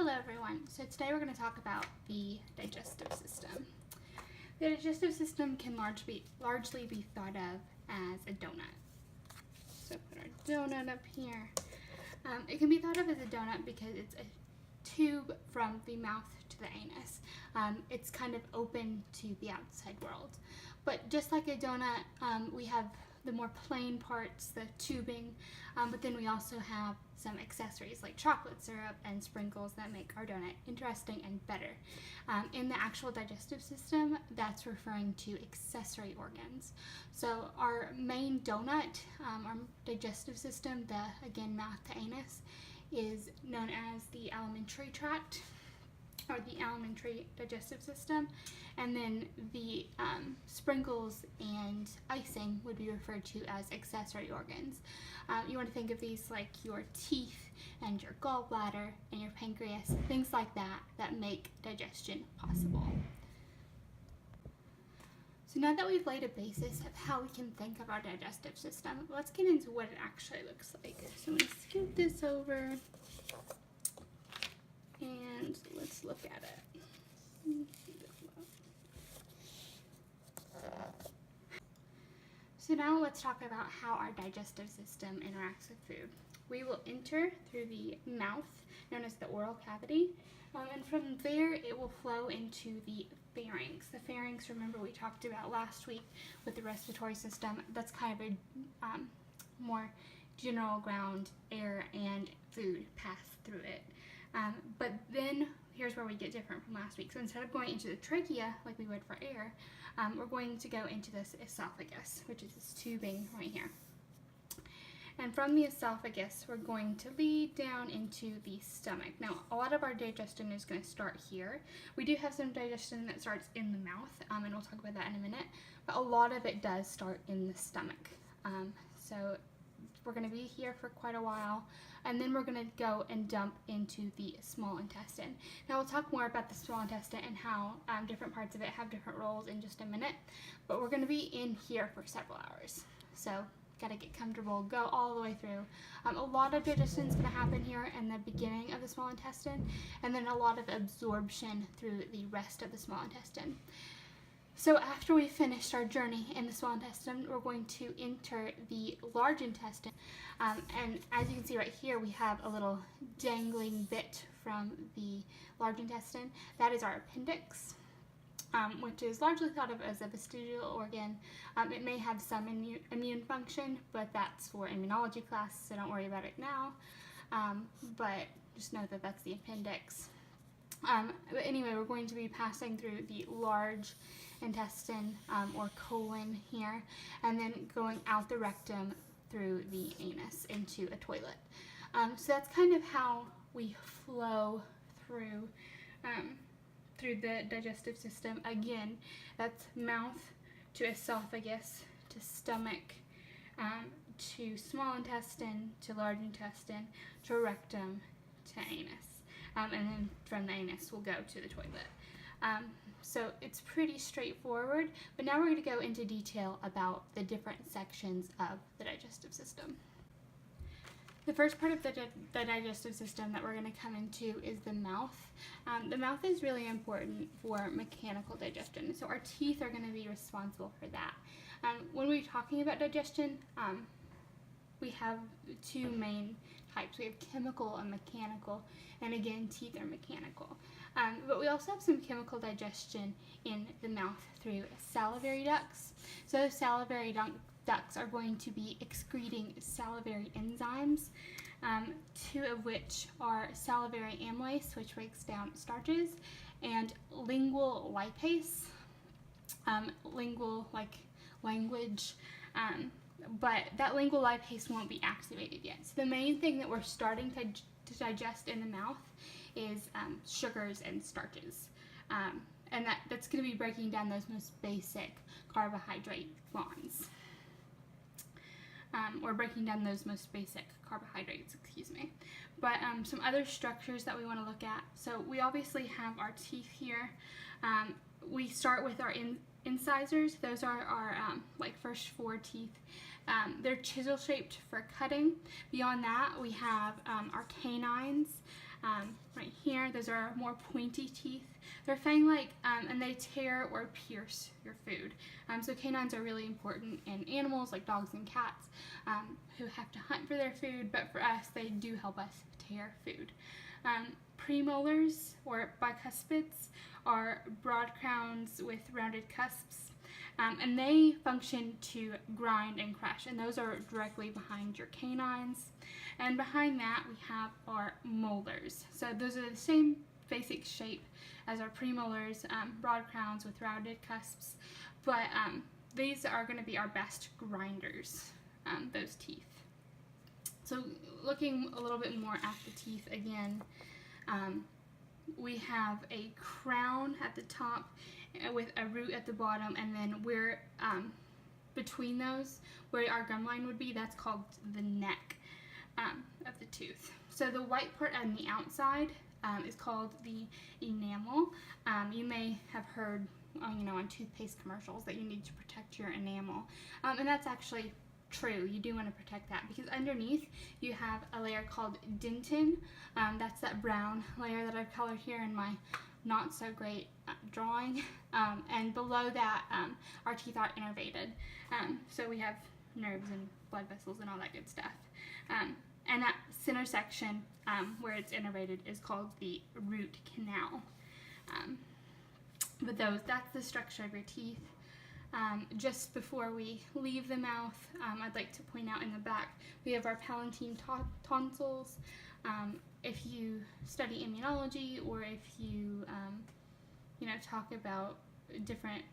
Hello everyone. So today we're going to talk about the digestive system. The digestive system can largely be thought of as a donut. So put our donut up here. It can be thought of as a donut because it's a tube from the mouth to the anus. It's kind of open to the outside world. But just like a donut, we have the more plain parts, the tubing, but then we also have some accessories like chocolate syrup and sprinkles that make our donut interesting and better. In the actual digestive system, that's referring to accessory organs. So our main donut, our digestive system, again mouth to anus, is known as the alimentary tract, or the alimentary digestive system, and then the sprinkles and icing would be referred to as accessory organs. You want to think of these like your teeth and your gallbladder and your pancreas, things like that make digestion possible. So now that we've laid a basis of how we can think of our digestive system, let's get into what it actually looks like. So I'm going to scoot this over and let's look at it. So now let's talk about how our digestive system interacts with food. We will enter through the mouth, known as the oral cavity, and from there it will flow into the pharynx. The pharynx, remember we talked about last week with the respiratory system, that's kind of a more general ground, air and food pass through it. But then here's where we get different from last week. So instead of going into the trachea like we would for air, we're going to go into this esophagus, which is this tubing right here. And from the esophagus, we're going to lead down into the stomach. Now, a lot of our digestion is going to start here. We do have some digestion that starts in the mouth, and we'll talk about that in a minute. But a lot of it does start in the stomach. So we're going to be here for quite a while, and then we're going to go and dump into the small intestine. Now we'll talk more about the small intestine and how different parts of it have different roles in just a minute, but we're going to be in here for several hours. So got to get comfortable, go all the way through. A lot of digestion is going to happen here in the beginning of the small intestine, and then a lot of absorption through the rest of the small intestine. So after we finished our journey in the small intestine, we're going to enter the large intestine. And as you can see right here, we have a little dangling bit from the large intestine. That is our appendix, which is largely thought of as a vestigial organ. It may have some immune function, but that's for immunology class, so don't worry about it now. But just know that that's the appendix. But anyway, we're going to be passing through the large intestine, or colon here, and then going out the rectum through the anus into a toilet. So that's kind of how we flow through the digestive system. Again, that's mouth to esophagus to stomach, to small intestine to large intestine to rectum to anus. And then from the anus we'll go to the toilet. So it's pretty straightforward, but now we're going to go into detail about the different sections of the digestive system. The first part of the digestive system that we're going to come into is the mouth. The mouth is really important for mechanical digestion, so our teeth are going to be responsible for that. When we're talking about digestion, we have two main types. We have chemical and mechanical, and again, teeth are mechanical. But we also have some chemical digestion in the mouth through salivary ducts. So those salivary ducts are going to be excreting salivary enzymes, two of which are salivary amylase, which breaks down starches, and lingual lipase, lingual like language, but that lingual lipase won't be activated yet. So the main thing that we're starting to digest in the mouth is sugars and starches, and that's going to be breaking down those most basic carbohydrate bonds, or breaking down those most basic carbohydrates, excuse me. But some other structures that we want to look at. So we obviously have our teeth here. We start with our incisors. Those are our first four teeth. They're chisel shaped for cutting. Beyond that, we have our canines right here. there, those are more pointy teeth. They're fang-like, and they tear or pierce your food. So canines are really important in animals like dogs and cats who have to hunt for their food, but for us, they do help us tear food. Premolars or bicuspids are broad crowns with rounded cusps, and they function to grind and crush, and those are directly behind your canines. And behind that, we have our molars. So those are the same basic shape as our premolars, broad crowns with rounded cusps, but these are going to be our best grinders, those teeth. So looking a little bit more at the teeth again, we have a crown at the top with a root at the bottom, and then where between those, where our gum line would be, that's called the neck of the tooth. So the white part on the outside is called the enamel. You may have heard on toothpaste commercials that you need to protect your enamel, and that's actually true. You do want to protect that because underneath you have a layer called dentin. That's that brown layer that I've colored here in my not so great drawing, and below that our teeth are innervated, so we have nerves and blood vessels and all that good stuff, and that center section where it's innervated is called the root canal. But that's the structure of your teeth. Just before we leave the mouth, I'd like to point out in the back we have our palatine tonsils. If you study immunology, or if you talk about different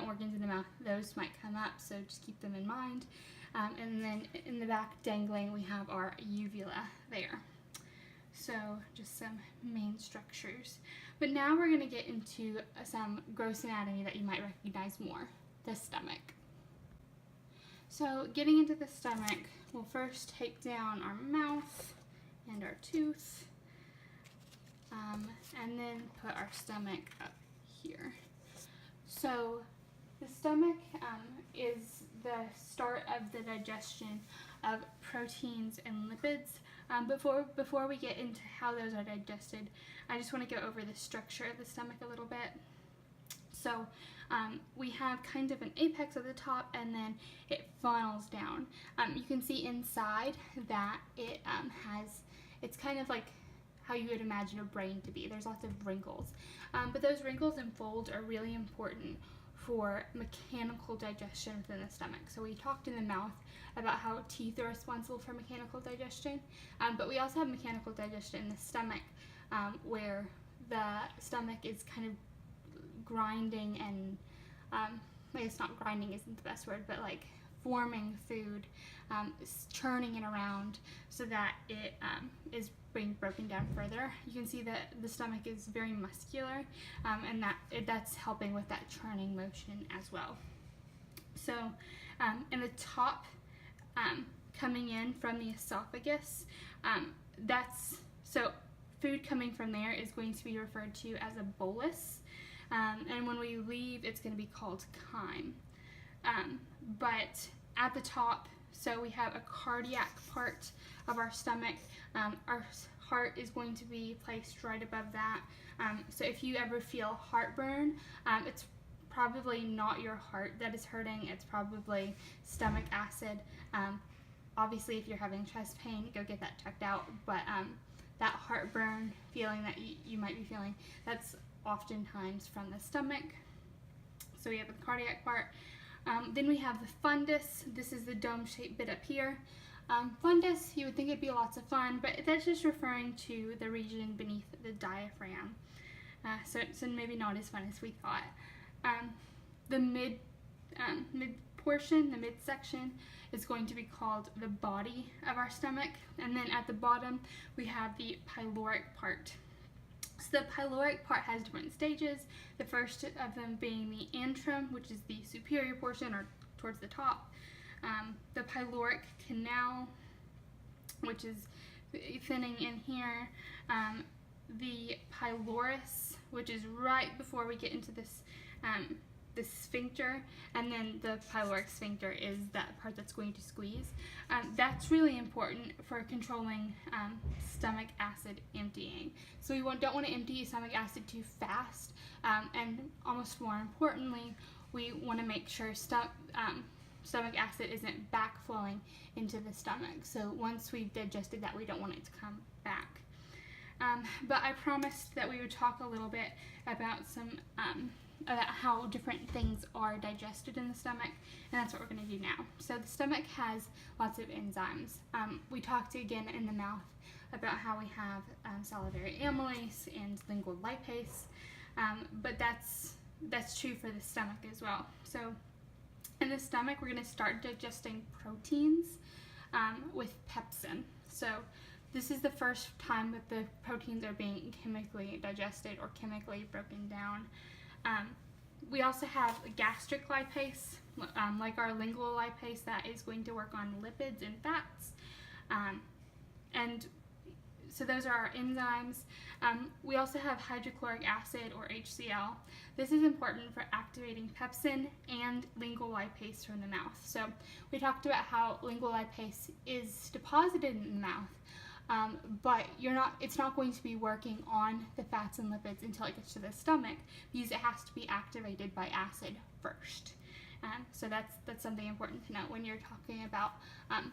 organs in the mouth, those might come up, so just keep them in mind. And then in the back dangling, we have our uvula there. So just some main structures. But now we're going to get into some gross anatomy that you might recognize more. The stomach. So getting into the stomach, we'll first take down our mouth and our tooth, and then put our stomach up here. So the stomach is the start of the digestion of proteins and lipids. Before we get into how those are digested, I just want to go over the structure of the stomach a little bit. So we have kind of an apex at the top, and then it funnels down. You can see inside that it's kind of like how you would imagine a brain to be. There's lots of wrinkles, but those wrinkles and folds are really important for mechanical digestion within the stomach. So we talked in the mouth about how teeth are responsible for mechanical digestion, but we also have mechanical digestion in the stomach, where the stomach is kind of grinding and I guess not grinding isn't the best word, but like forming food, churning it around so that it is being broken down further. You can see that the stomach is very muscular, and that's helping with that churning motion as well. So in the top, coming in from the esophagus, so food coming from there is going to be referred to as a bolus, and when we leave, it's going to be called chyme. But at the top, so we have a cardiac part of our stomach. Our heart is going to be placed right above that. So if you ever feel heartburn, it's probably not your heart that is hurting, it's probably stomach acid. Obviously, if you're having chest pain, go get that checked out, but that heartburn feeling that you might be feeling, that's oftentimes from the stomach. So we have the cardiac part. Then we have the fundus. This is the dome-shaped bit up here. Fundus, you would think it'd be lots of fun, but that's just referring to the region beneath the diaphragm. So maybe not as fun as we thought. The mid portion, the midsection, is going to be called the body of our stomach. And then at the bottom, we have the pyloric part. So the pyloric part has different stages, the first of them being the antrum, which is the superior portion or towards the top. The pyloric canal, which is thinning in here. The pylorus, which is right before we get into this the sphincter, and then the pyloric sphincter is that part that's going to squeeze. That's really important for controlling stomach acid emptying. So we don't want to empty stomach acid too fast, and almost more importantly, we want to make sure stomach acid isn't backflowing into the stomach. So once we've digested that, we don't want it to come back. But I promised that we would talk a little bit about about how different things are digested in the stomach, and that's what we're going to do now. So the stomach has lots of enzymes. We talked again in the mouth about how we have salivary amylase and lingual lipase, but that's true for the stomach as well. So in the stomach, we're going to start digesting proteins with pepsin. So this is the first time that the proteins are being chemically digested or chemically broken down. We also have gastric lipase, like our lingual lipase, that is going to work on lipids and fats. And so those are our enzymes. We also have hydrochloric acid, or HCl. This is important for activating pepsin and lingual lipase from the mouth. So we talked about how lingual lipase is deposited in the mouth, but it's not going to be working on the fats and lipids until it gets to the stomach, because it has to be activated by acid first. So that's something important to note when you're talking about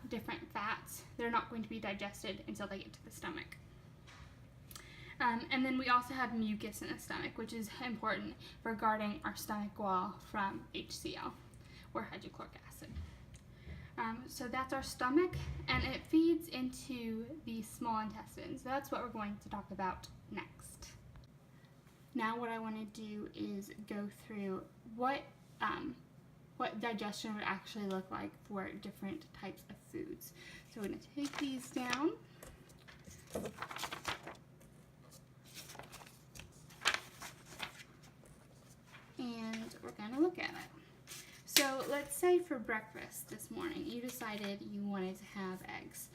different fats. They're not going to be digested until they get to the stomach. And then we also have mucus in the stomach, which is important for guarding our stomach wall from HCl, or hydrochloric acid. So that's our stomach, and it feeds into the small intestine. So that's what we're going to talk about next. Now what I want to do is go through what digestion would actually look like for different types of foods. So we're going to take these down. And we're going to look at it. So let's say for breakfast this morning you decided you wanted to have eggs.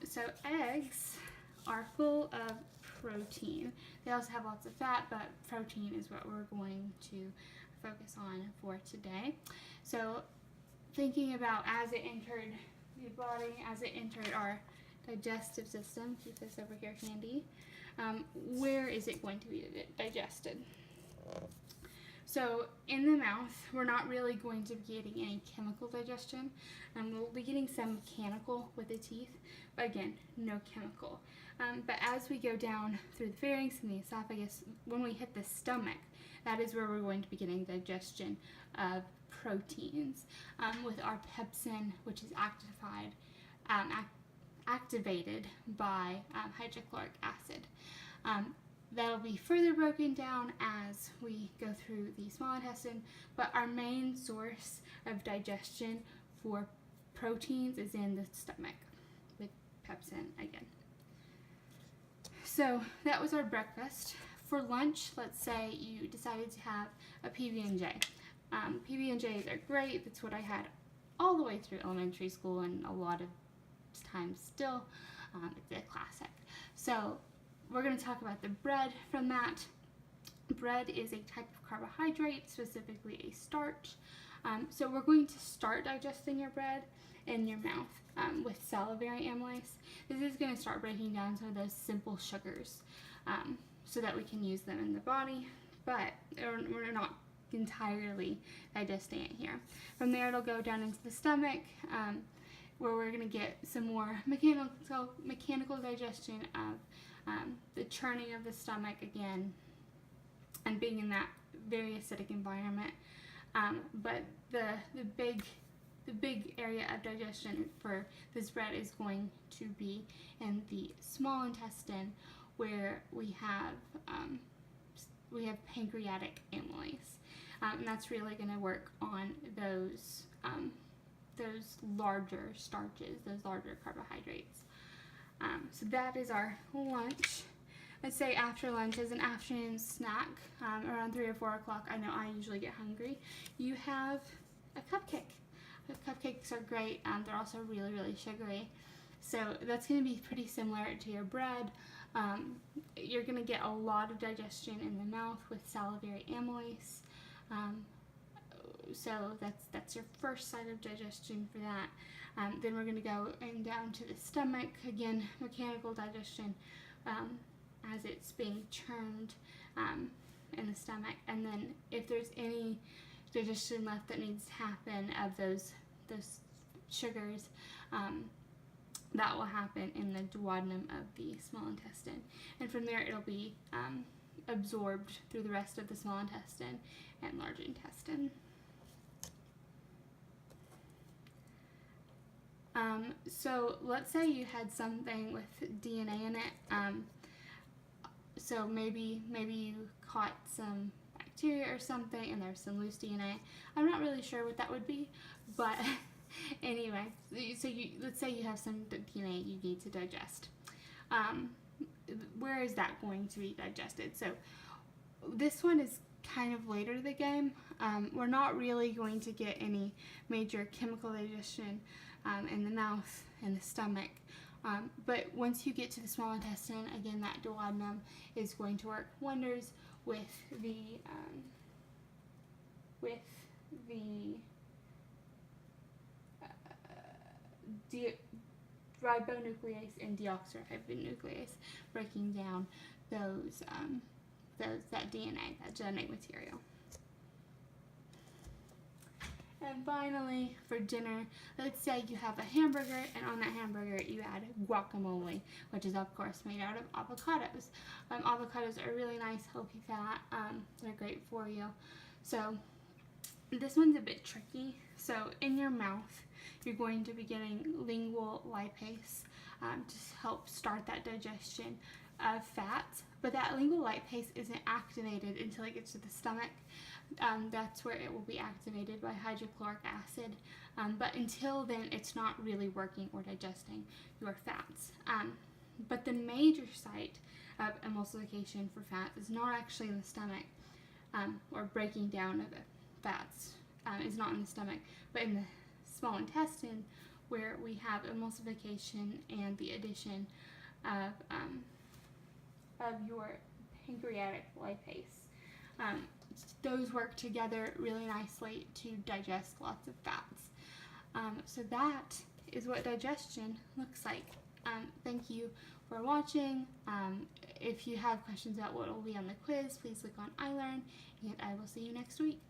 So eggs are full of protein. They also have lots of fat, but protein is what we're going to focus on for today. So thinking about as it entered the body, as it entered our digestive system, keep this over here handy, where is it going to be digested? So in the mouth, we're not really going to be getting any chemical digestion. We'll be getting some mechanical with the teeth, but again, no chemical. But as we go down through the pharynx and the esophagus, when we hit the stomach, that is where we're going to be getting digestion of proteins with our pepsin, which is activated by hydrochloric acid. That'll be further broken down as we go through the small intestine, but our main source of digestion for proteins is in the stomach with pepsin again. So that was our breakfast. For lunch, let's say you decided to have a PB&J. PB&Js are great. That's what I had all the way through elementary school, and a lot of times still. It's a classic. So we're going to talk about the bread from that. Bread is a type of carbohydrate, specifically a starch. So we're going to start digesting your bread in your mouth with salivary amylase. This is going to start breaking down some of those simple sugars so that we can use them in the body, but we're not entirely digesting it here. From there, it'll go down into the stomach, where we're going to get some more mechanical digestion of the churning of the stomach again, and being in that very acidic environment. But the big area of digestion for this bread is going to be in the small intestine, where we have pancreatic amylase, and that's really going to work on those larger starches, those larger carbohydrates. So that is our lunch. Let's say after lunch, as an afternoon snack, around 3 or 4 o'clock, I know I usually get hungry, you have a cupcake. The cupcakes are great. They're also really, really sugary. So that's going to be pretty similar to your bread. You're going to get a lot of digestion in the mouth with salivary amylase. that's your first site of digestion for that. Then we're going to go down to the stomach. Again, mechanical digestion as it's being churned in the stomach. And then if there's any digestion left that needs to happen of those sugars, that will happen in the duodenum of the small intestine. And from there it'll be absorbed through the rest of the small intestine and large intestine. So let's say you had something with DNA in it. So maybe you caught some bacteria or something and there's some loose DNA. I'm not really sure what that would be, but anyway, so let's say you have some DNA you need to digest. Where is that going to be digested? So this one is kind of later in the game. We're not really going to get any major chemical digestion in the mouth and the stomach. But once you get to the small intestine, again, that duodenum is going to work wonders with the ribonuclease and deoxyribonuclease, breaking down that DNA, that genetic material. And finally, for dinner, let's say you have a hamburger, and on that hamburger you add guacamole, which is of course made out of avocados. Avocados are really nice, healthy fat. They're great for you. So this one's a bit tricky. So in your mouth, you're going to be getting lingual lipase to help start that digestion of fats. But that lingual lipase isn't activated until it gets to the stomach. That's where it will be activated by hydrochloric acid. But until then, it's not really working or digesting your fats. But the major site of emulsification for fat is not actually in the stomach, or breaking down of the fats is not in the stomach, but in the small intestine, where we have emulsification and the addition of your pancreatic lipase. Those work together really nicely to digest lots of fats. So that is what digestion looks like. Thank you for watching. If you have questions about what will be on the quiz, please click on I Learn, and I will see you next week.